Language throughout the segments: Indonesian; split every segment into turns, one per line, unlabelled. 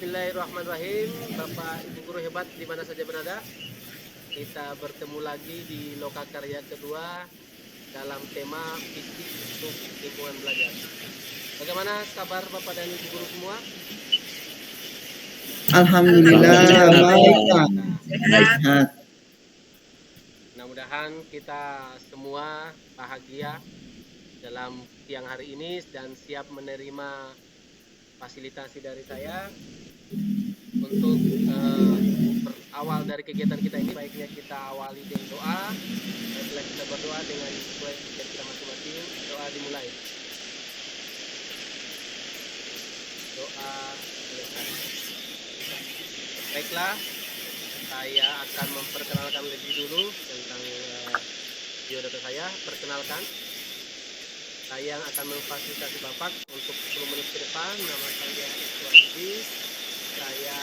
Bismillahirrahmanirrahim. Bapak Ibu guru hebat di mana saja berada, kita bertemu lagi di Loka Karya kedua dalam tema fikih untuk lingkungan belajar. Bagaimana kabar Bapak dan Ibu guru semua?
Alhamdulillah baik Pak.
Sehat. Mudah-mudahan kita semua bahagia dalam siang hari ini dan siap menerima fasilitasi dari saya. Untuk awal dari kegiatan kita ini, baiknya kita awali dengan doa. Setelah kita berdoa dengan sesuai kegiatan kita masing-masing, doa dimulai. Doa selesai. Baiklah, saya akan memperkenalkan lebih dulu tentang biodata saya. Perkenalkan, saya yang akan memfasilitasi Bapak untuk 10 menit ke depan. Nama saya Iswar Budi. Saya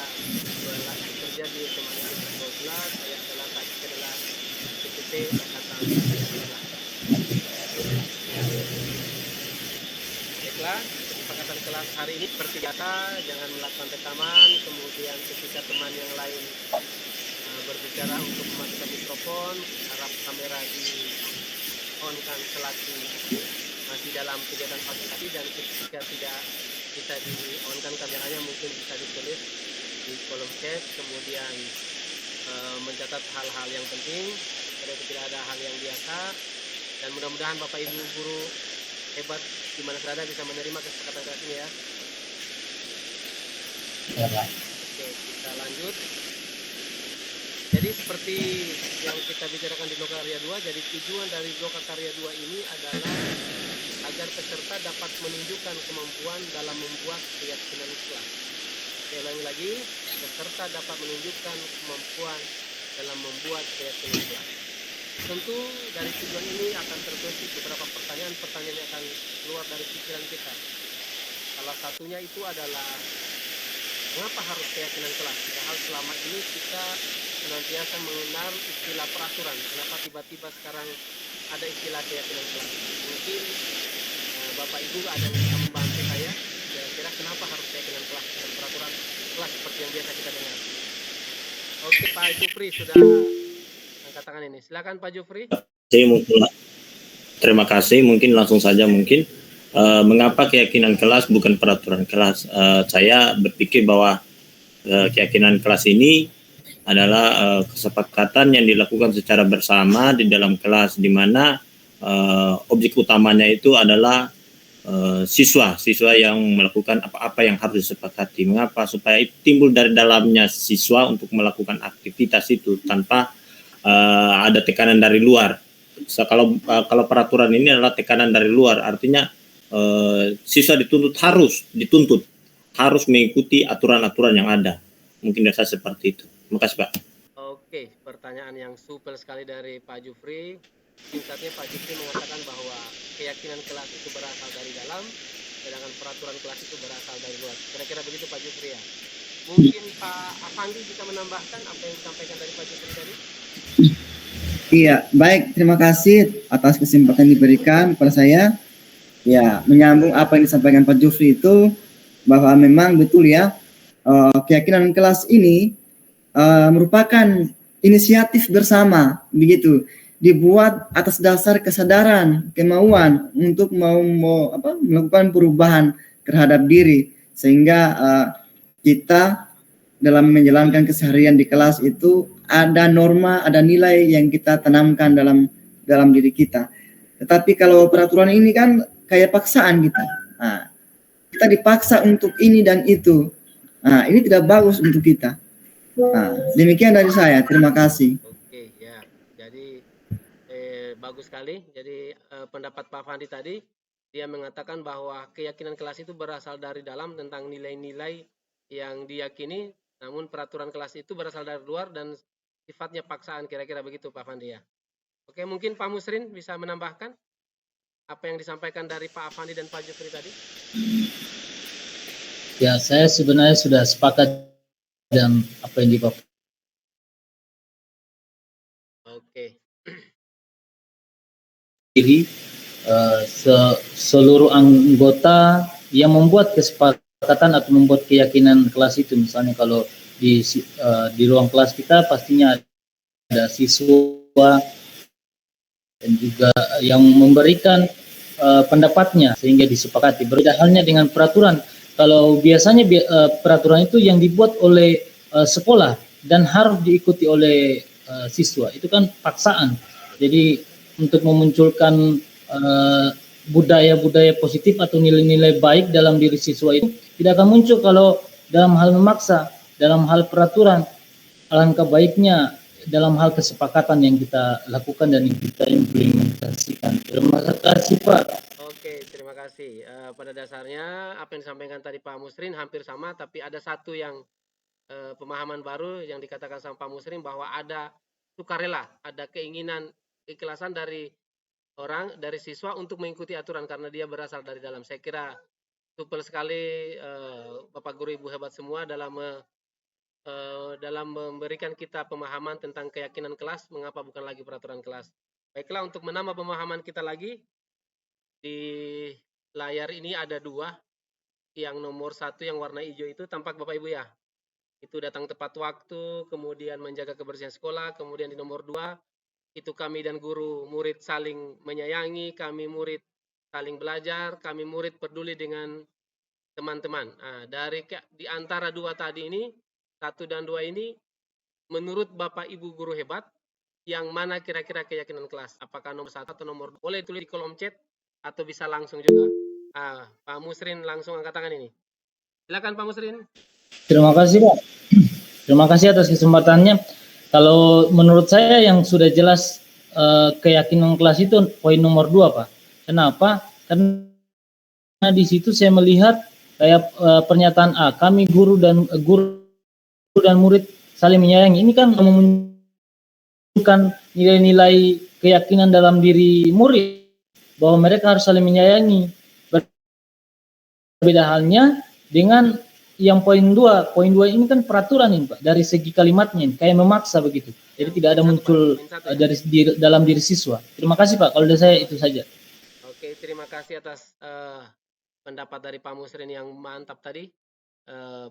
bekerja di Kementerian 12. Saya adalah CPT Angkatan 19. Baiklah, kesepakatan kelas hari ini seperti biasa, jangan melakukan rekaman. Kemudian ketika teman yang lain berbicara untuk mematikan mikrofon, harap kamera di on-kan selagi masih dalam kegiatan fasilitasi, dan ketika tidak bisa di-on-kan kameranya, mungkin bisa ditulis di kolom chat, kemudian mencatat hal-hal yang penting, supaya tidak ada hal yang biasa. Dan mudah-mudahan Bapak Ibu guru hebat di mana berada bisa menerima kesepakatan kelas ini ya. Oke, kita lanjut. Jadi seperti yang kita bicarakan di Loka Karya 2, jadi tujuan dari Loka Karya 2 ini adalah agar peserta dapat menunjukkan kemampuan dalam membuat keyakinan kelas. Saya ulangi lagi, peserta dapat menunjukkan kemampuan dalam membuat keyakinan kelas. Tentu dari tujuan ini akan terbesit beberapa pertanyaan yang akan keluar dari pikiran kita. Salah satunya itu adalah mengapa harus keyakinan kelas? Padahal selama ini kita senantiasa mengenal istilah peraturan. Kenapa tiba-tiba sekarang ada istilah keyakinan kelas? Mungkin Bapak Ibu ada yang bisa membantu saya. Kira-kira kenapa harus keyakinan kelas dan peraturan kelas seperti yang biasa kita dengar? Oke, Pak Jufri sudah angkat tangan ini. Silakan Pak Jufri.
Terima kasih. Mungkin langsung saja mungkin. Mengapa keyakinan kelas bukan peraturan kelas? Saya berpikir bahwa keyakinan kelas ini adalah kesepakatan yang dilakukan secara bersama di dalam kelas, di mana objek utamanya itu adalah siswa yang melakukan apa-apa yang harus disepakati. Mengapa? Supaya timbul dari dalamnya siswa untuk melakukan aktivitas itu tanpa ada tekanan dari luar. Kalau peraturan ini adalah tekanan dari luar, artinya siswa dituntut harus mengikuti aturan-aturan yang ada. Mungkin dasar seperti itu. Terima kasih, Pak.
Oke, pertanyaan yang supel sekali dari Pak Jufri. Singkatnya, Pak Jufri mengatakan bahwa keyakinan kelas itu berasal dari dalam, sedangkan peraturan kelas itu berasal dari luar. Kira-kira begitu Pak Jufri ya. Mungkin Pak Afandi bisa menambahkan apa yang disampaikan dari Pak Jufri tadi?
Iya, baik. Terima kasih atas kesempatan diberikan kepada saya. Ya, menyambung apa yang disampaikan Pak Jufri itu, bahwa memang betul ya, keyakinan kelas ini merupakan inisiatif bersama, begitu, dibuat atas dasar kesadaran, kemauan untuk melakukan perubahan terhadap diri, sehingga kita dalam menjalankan keseharian di kelas itu ada norma, ada nilai yang kita tanamkan dalam diri kita. Tetapi kalau peraturan ini kan kayak paksaan kita. Nah, kita dipaksa untuk ini dan itu. Nah, ini tidak bagus untuk kita. Nah, demikian dari saya. Terima kasih.
Oke, ya. Jadi bagus sekali. Jadi pendapat Pak Fandi tadi, dia mengatakan bahwa keyakinan kelas itu berasal dari dalam tentang nilai-nilai yang diyakini, namun peraturan kelas itu berasal dari luar dan sifatnya paksaan. Kira-kira begitu Pak Fandi ya. Oke, mungkin Pak Musrin bisa menambahkan apa yang disampaikan dari Pak Afandi dan Pak Jufri tadi?
Ya, saya sebenarnya sudah sepakat dengan apa yang dibawa.
Oke.
Jadi seluruh anggota yang membuat kesepakatan kesepakatan atau membuat keyakinan kelas itu. Misalnya kalau di ruang kelas kita pastinya ada siswa dan juga yang memberikan pendapatnya sehingga disepakati. Berbeda halnya dengan peraturan. Kalau biasanya peraturan itu yang dibuat oleh sekolah dan harus diikuti oleh siswa. Itu kan paksaan. Jadi untuk memunculkan budaya-budaya positif atau nilai-nilai baik dalam diri siswa itu tidak akan muncul kalau dalam hal memaksa, dalam hal peraturan. Alangkah baiknya dalam hal kesepakatan yang kita lakukan dan yang kita implementasikan. Terima kasih Pak.
Oke, terima kasih. Pada dasarnya apa yang disampaikan tadi Pak Musrin hampir sama, tapi ada satu yang pemahaman baru yang dikatakan sama Pak Musrin bahwa ada sukarela, ada keinginan, keikhlasan dari orang, dari siswa untuk mengikuti aturan karena dia berasal dari dalam. Saya kira supel sekali Bapak Guru Ibu hebat semua dalam memberikan kita pemahaman tentang keyakinan kelas, mengapa bukan lagi peraturan kelas. Baiklah, untuk menambah pemahaman kita lagi, di layar ini ada dua. Yang nomor satu yang warna hijau itu tampak Bapak Ibu ya. Itu datang tepat waktu, kemudian menjaga kebersihan sekolah, kemudian di nomor 2, itu kami dan guru murid saling menyayangi, kami murid saling belajar, kami murid peduli dengan teman-teman. Nah, di antara dua tadi ini, 1 dan 2 ini, menurut Bapak Ibu guru hebat, yang mana kira-kira keyakinan kelas? Apakah nomor 1 atau nomor 2? Boleh tulis di kolom chat, atau bisa langsung juga. Pak Musrin langsung angkat tangan ini. Silakan Pak Musrin.
Terima kasih Pak. Terima kasih atas kesempatannya. Kalau menurut saya yang sudah jelas keyakinan kelas itu poin nomor 2 Pak. Kenapa? Karena di situ saya melihat kayak pernyataan kami guru dan murid saling menyayangi. Ini kan menunjukkan nilai-nilai keyakinan dalam diri murid bahwa mereka harus saling menyayangi. Berbeda halnya dengan yang poin 2 ini kan peraturan ini Pak, dari segi kalimatnya ini, kayak memaksa begitu. Jadi tidak ada muncul dalam diri siswa. Terima kasih Pak, kalau dari saya itu saja.
Oke, terima kasih atas pendapat dari Pak Musrin yang mantap tadi.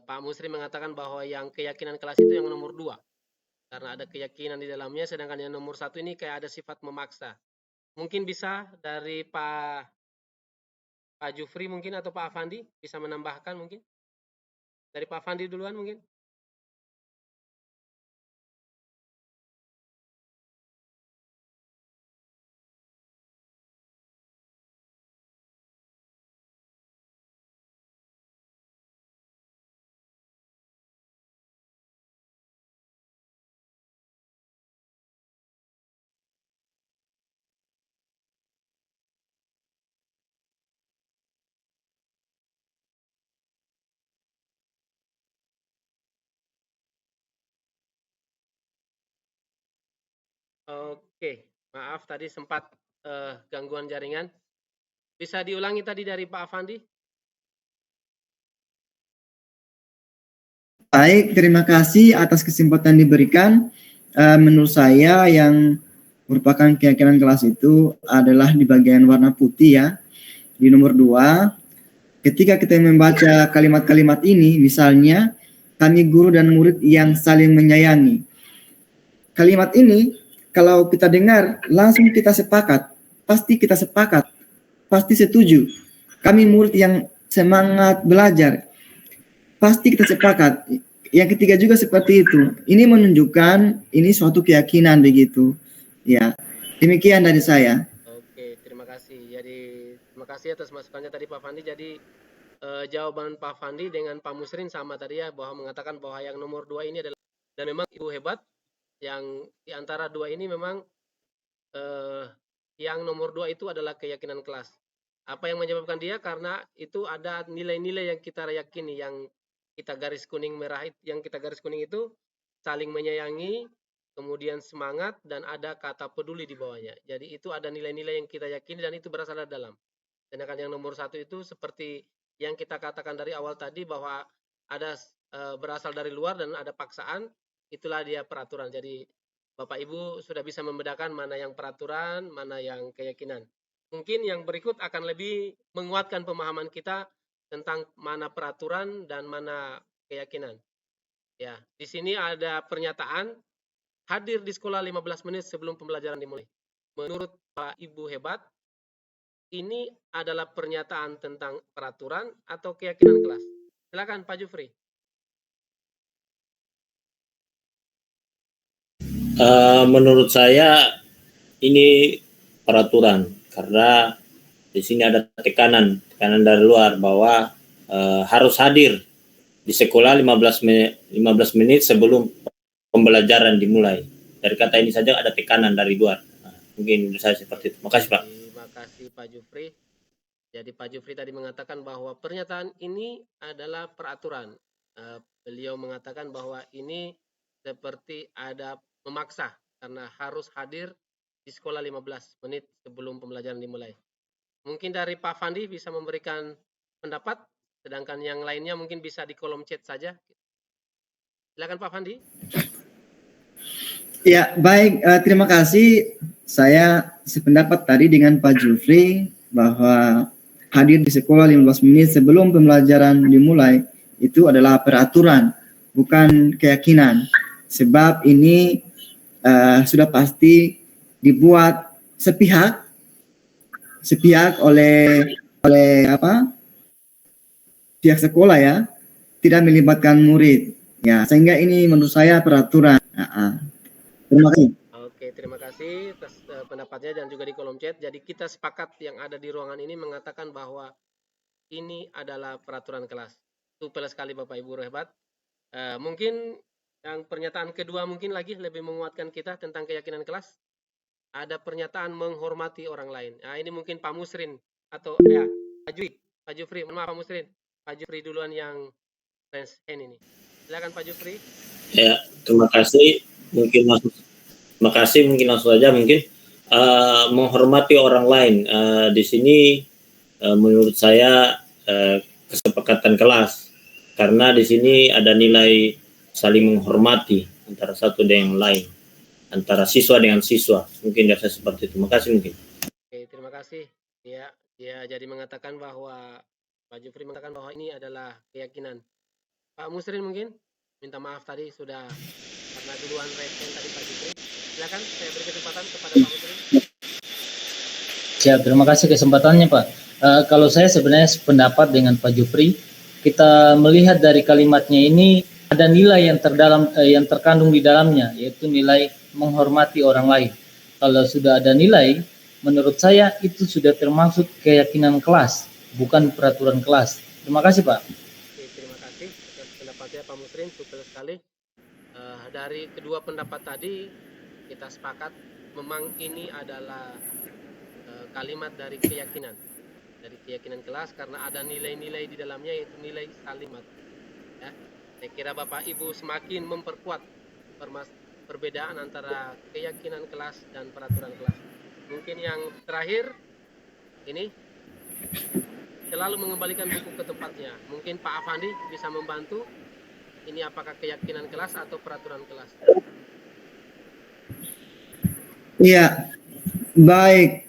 Pak Musrin mengatakan bahwa yang keyakinan kelas itu yang nomor 2. Karena ada keyakinan di dalamnya, sedangkan yang nomor 1 ini kayak ada sifat memaksa. Mungkin bisa dari Pak Jufri mungkin atau Pak Afandi bisa menambahkan mungkin? Dari Pak Afandi duluan mungkin? Oke, maaf tadi sempat gangguan jaringan. Bisa diulangi tadi dari Pak Afandi?
Baik, terima kasih atas kesempatan diberikan. Menurut saya yang merupakan keyakinan kelas itu adalah di bagian warna putih ya. Di nomor 2, ketika kita membaca kalimat-kalimat ini, misalnya kami guru dan murid yang saling menyayangi. Kalimat ini kalau kita dengar langsung kita sepakat, pasti setuju. Kami murid yang semangat belajar, pasti kita sepakat. Yang ketiga juga seperti itu. Ini menunjukkan ini suatu keyakinan begitu. Ya, demikian dari saya.
Oke, terima kasih. Jadi terima kasih atas masukannya tadi Pak Fandi. Jadi jawaban Pak Fandi dengan Pak Musrin sama tadi ya, bahwa mengatakan bahwa yang nomor 2 ini adalah, dan memang Ibu hebat, yang di antara 2 ini memang yang nomor 2 itu adalah keyakinan kelas. Apa yang menyebabkan dia? Karena itu ada nilai-nilai yang kita yakini, yang kita garis kuning merah, yang kita garis kuning itu saling menyayangi, kemudian semangat, dan ada kata peduli di bawahnya. Jadi itu ada nilai-nilai yang kita yakini dan itu berasal dari dalam. Sedangkan yang nomor 1 itu seperti yang kita katakan dari awal tadi, bahwa ada berasal dari luar dan ada paksaan, itulah dia peraturan. Jadi Bapak Ibu sudah bisa membedakan mana yang peraturan, mana yang keyakinan. Mungkin yang berikut akan lebih menguatkan pemahaman kita tentang mana peraturan dan mana keyakinan. Ya, di sini ada pernyataan hadir di sekolah 15 menit sebelum pembelajaran dimulai. Menurut Pak Ibu hebat, ini adalah pernyataan tentang peraturan atau keyakinan kelas. Silakan Pak Jufri.
Menurut saya ini peraturan karena di sini ada tekanan dari luar bahwa harus hadir di sekolah 15 menit sebelum pembelajaran dimulai. Dari kata ini saja ada tekanan dari luar. Mungkin menurut saya seperti itu. Makasih Pak.
Terima kasih Pak Jufri. Jadi Pak Jufri tadi mengatakan bahwa pernyataan ini adalah peraturan. Beliau mengatakan bahwa ini seperti ada memaksa karena harus hadir di sekolah 15 menit sebelum pembelajaran dimulai. Mungkin dari Pak Fandi bisa memberikan pendapat, sedangkan yang lainnya mungkin bisa di kolom chat saja. Silakan Pak Fandi.
Ya, baik. Terima kasih. Saya sependapat tadi dengan Pak Jufri bahwa hadir di sekolah 15 menit sebelum pembelajaran dimulai itu adalah peraturan, bukan keyakinan. Sebab ini sudah pasti dibuat sepihak oleh pihak sekolah ya, tidak melibatkan murid ya, sehingga ini menurut saya peraturan. Terima kasih.
Oke, terima kasih atas pendapatnya dan juga di kolom chat. Jadi kita sepakat yang ada di ruangan ini mengatakan bahwa ini adalah peraturan kelas. Supel sekali Bapak Ibu hebat. Mungkin yang pernyataan kedua mungkin lagi lebih menguatkan kita tentang keyakinan kelas. Ada pernyataan menghormati orang lain. Nah, ini mungkin Pak Musrin atau ya Pak Jufri, maaf Pak Musrin. Pak Jufri duluan yang raise hand ini. Silakan Pak Jufri.
Ya, terima kasih. Mungkin langsung saja menghormati orang lain. Di sini menurut saya kesepakatan kelas, karena di sini ada nilai saling menghormati antara satu dengan yang lain, antara siswa dengan siswa. Mungkin saya seperti itu. Terima kasih mungkin.
Oke, terima kasih. Ya, jadi mengatakan bahwa Pak Jufri mengatakan bahwa ini adalah keyakinan. Pak Musrin mungkin minta maaf tadi sudah karena duluan raise hand tadi Pak Jufri. Silakan saya beri kesempatan kepada Pak Musrin.
Siap, terima kasih kesempatannya Pak. Kalau saya sebenarnya sependapat dengan Pak Jufri, kita melihat dari kalimatnya ini ada nilai yang terkandung di dalamnya, yaitu nilai menghormati orang lain. Kalau sudah ada nilai, menurut saya itu sudah termasuk keyakinan kelas, bukan peraturan kelas. Terima kasih Pak.
Oke, terima kasih atas pendapatnya Pak Musrin, supel sekali. Dari kedua pendapat tadi kita sepakat memang ini adalah kalimat dari keyakinan kelas, karena ada nilai-nilai di dalamnya, yaitu nilai salimat. Ya, saya kira Bapak Ibu semakin memperkuat perbedaan antara keyakinan kelas dan peraturan kelas. Mungkin yang terakhir ini selalu mengembalikan buku ke tempatnya. Mungkin Pak Afandi bisa membantu. Ini apakah keyakinan kelas atau peraturan kelas?
Iya, baik.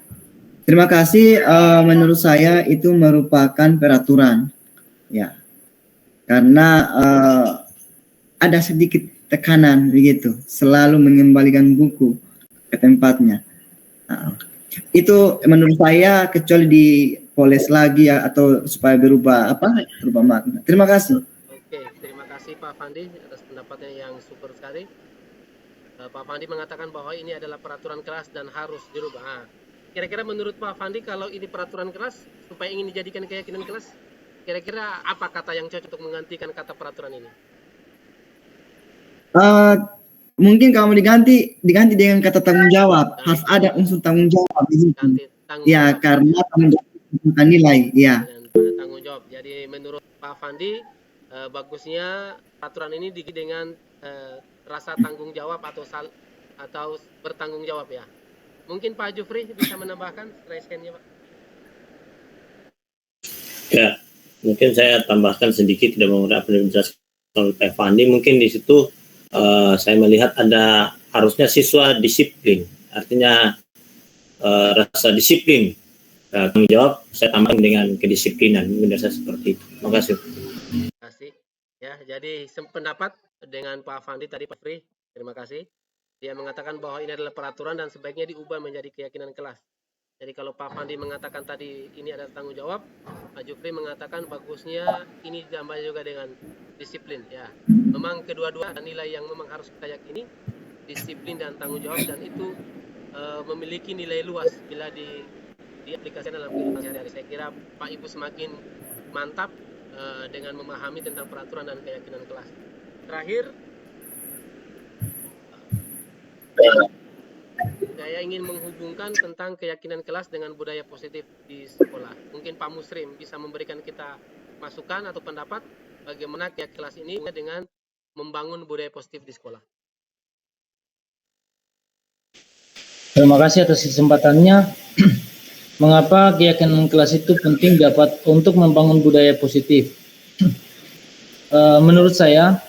Terima kasih. Menurut saya itu merupakan peraturan, ya, karena ada sedikit tekanan begitu, selalu mengembalikan buku ke tempatnya. Itu menurut saya, kecuali dipoles lagi ya, atau supaya berubah makna. Terima kasih.
Oke, terima kasih Pak Fandi atas pendapatnya yang super sekali. Pak Fandi mengatakan bahwa ini adalah peraturan kelas dan harus dirubah. Kira-kira menurut Pak Fandi, kalau ini peraturan kelas supaya ingin dijadikan keyakinan kelas, kira-kira apa kata yang cocok untuk menggantikan kata peraturan ini?
Mungkin kalau diganti dengan kata tanggung jawab. Harus ada unsur tanggung jawab. Ya, karena tanggung jawab bukan nilai. Ya.
Tanggung jawab. Jadi menurut Pak Fandi, bagusnya peraturan ini dengan rasa tanggung jawab atau bertanggung jawab ya. Mungkin Pak Jufri bisa menambahkan raise hand-nya Pak.
Ya, mungkin saya tambahkan sedikit, tidak mengurang apa yang dijelaskan oleh Pak Fandi. Mungkin di situ saya melihat ada harusnya siswa disiplin, artinya rasa disiplin tanggung jawab saya tambahkan dengan kedisiplinan. Mungkin dasar seperti itu. Terima kasih.
Terima kasih. Ya, jadi pendapat dengan Pak Fandi tadi, Pak Fri. Terima kasih. Dia mengatakan bahwa ini adalah peraturan dan sebaiknya diubah menjadi keyakinan kelas. Jadi kalau Pak Fandi mengatakan tadi ini adalah tanggung jawab, Pak Jufri mengatakan bagusnya ini ditambah juga dengan disiplin. Ya, memang kedua-dua ada nilai yang memang harus kita yakini, disiplin dan tanggung jawab, dan itu memiliki nilai luas bila diaplikasikan dalam kehidupan sehari-hari. Saya kira Pak Ibu semakin mantap dengan memahami tentang peraturan dan keyakinan kelas. Terakhir, saya ingin menghubungkan tentang keyakinan kelas dengan budaya positif di sekolah. Mungkin Pak Musrim bisa memberikan kita masukan atau pendapat bagaimana keyakinan kelas ini dengan membangun budaya positif di sekolah.
Terima kasih atas kesempatannya. Mengapa keyakinan kelas itu penting dapat untuk membangun budaya positif? Menurut saya,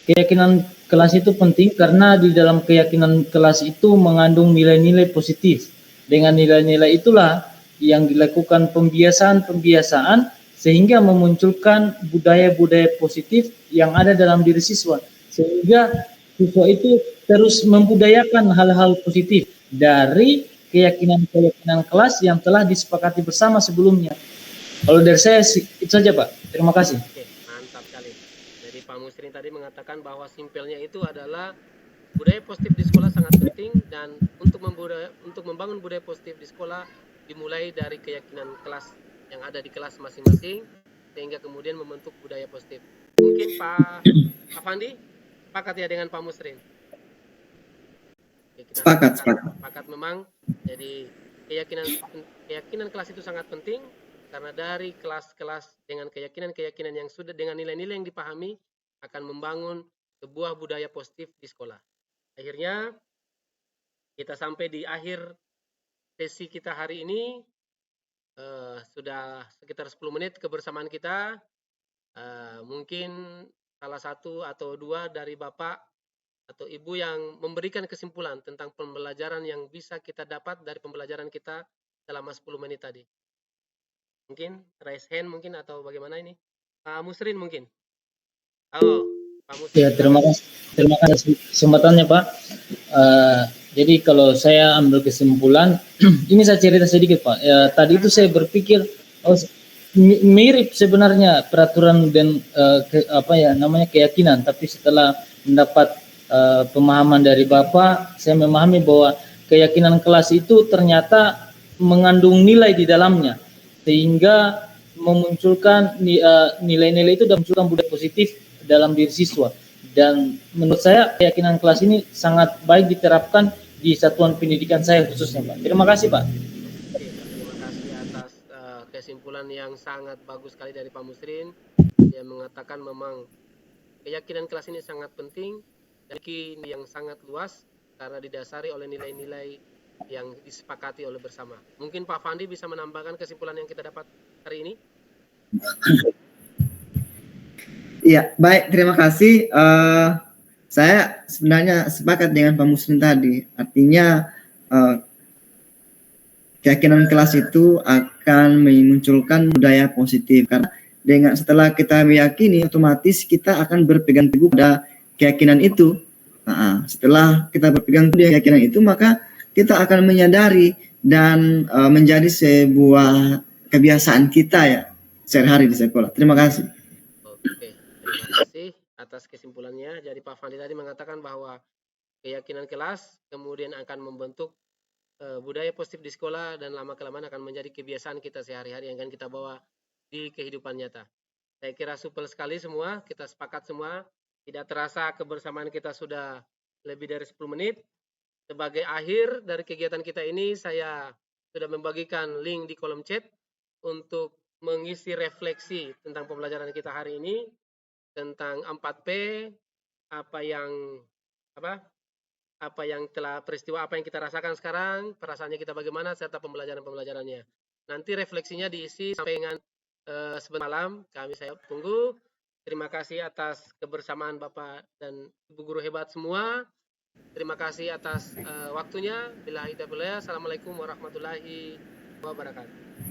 keyakinan kelas itu penting karena di dalam keyakinan kelas itu mengandung nilai-nilai positif. Dengan nilai-nilai itulah yang dilakukan pembiasaan-pembiasaan sehingga memunculkan budaya-budaya positif yang ada dalam diri siswa. Sehingga siswa itu terus membudayakan hal-hal positif dari keyakinan-keyakinan kelas yang telah disepakati bersama sebelumnya. Kalau dari saya itu saja, Pak. Terima kasih.
Oke, mantap sekali. Jadi Pak Musrin tadi mengatakan bahwa simpelnya itu adalah budaya positif di sekolah sangat penting, dan untuk membangun budaya positif di sekolah dimulai dari keyakinan kelas yang ada di kelas masing-masing sehingga kemudian membentuk budaya positif. Mungkin Pak Fandi sepakat ya dengan Pak Musrin? Sepakat memang. Jadi keyakinan kelas itu sangat penting karena dari kelas-kelas dengan keyakinan-keyakinan yang sudah dengan nilai-nilai yang dipahami akan membangun sebuah budaya positif di sekolah. Akhirnya kita sampai di akhir sesi kita hari ini. Sudah sekitar 10 menit kebersamaan kita. Mungkin salah satu atau dua dari Bapak atau Ibu yang memberikan kesimpulan tentang pembelajaran yang bisa kita dapat dari pembelajaran kita selama 10 menit tadi. Mungkin raise hand mungkin atau bagaimana ini? Pak Musrin mungkin. Halo, Pak Musrin.
Ya, terima kasih kesempatannya, Pak. Jadi kalau saya ambil kesimpulan, ini saya cerita sedikit, Pak. Tadi itu saya berpikir mirip sebenarnya peraturan dan keyakinan, tapi setelah mendapat pemahaman dari Bapak, saya memahami bahwa keyakinan kelas itu ternyata mengandung nilai di dalamnya, sehingga memunculkan nilai-nilai itu dan memunculkan budaya positif dalam diri siswa. Dan menurut saya keyakinan kelas ini sangat baik diterapkan di satuan pendidikan saya khususnya, Pak. Terima kasih, Pak.
Terima kasih atas kesimpulan yang sangat bagus sekali dari Pak Musrin. Dia mengatakan memang keyakinan kelas ini sangat penting dan yang sangat luas karena didasari oleh nilai-nilai yang disepakati oleh bersama. Mungkin Pak Fandi bisa menambahkan kesimpulan yang kita dapat hari ini.
Iya, baik, terima kasih. Saya sebenarnya sepakat dengan Pak Muslim tadi. Artinya keyakinan kelas itu akan memunculkan budaya positif karena setelah kita meyakini, otomatis kita akan berpegang teguh pada keyakinan itu. Setelah kita berpegang teguh keyakinan itu, maka kita akan menyadari dan menjadi sebuah kebiasaan kita ya sehari-hari di sekolah. Terima kasih.
Oke, terima kasih atas kesimpulannya. Jadi Pak Fandi tadi mengatakan bahwa keyakinan kelas kemudian akan membentuk budaya positif di sekolah dan lama-kelamaan akan menjadi kebiasaan kita sehari-hari yang akan kita bawa di kehidupan nyata. Saya kira supel sekali semua, kita sepakat semua. Tidak terasa kebersamaan kita sudah lebih dari 10 menit. Sebagai akhir dari kegiatan kita ini, saya sudah membagikan link di kolom chat untuk mengisi refleksi tentang pembelajaran kita hari ini, tentang 4P, apa yang telah peristiwa, apa yang kita rasakan sekarang, perasaannya kita bagaimana, serta pembelajarannya. Nanti refleksinya diisi sampai dengan sebentar malam, saya tunggu. Terima kasih atas kebersamaan Bapak dan Ibu guru hebat semua. Terima kasih atas waktunya. Billahi taufiq. Assalamualaikum warahmatullahi wabarakatuh. wabarakatuh.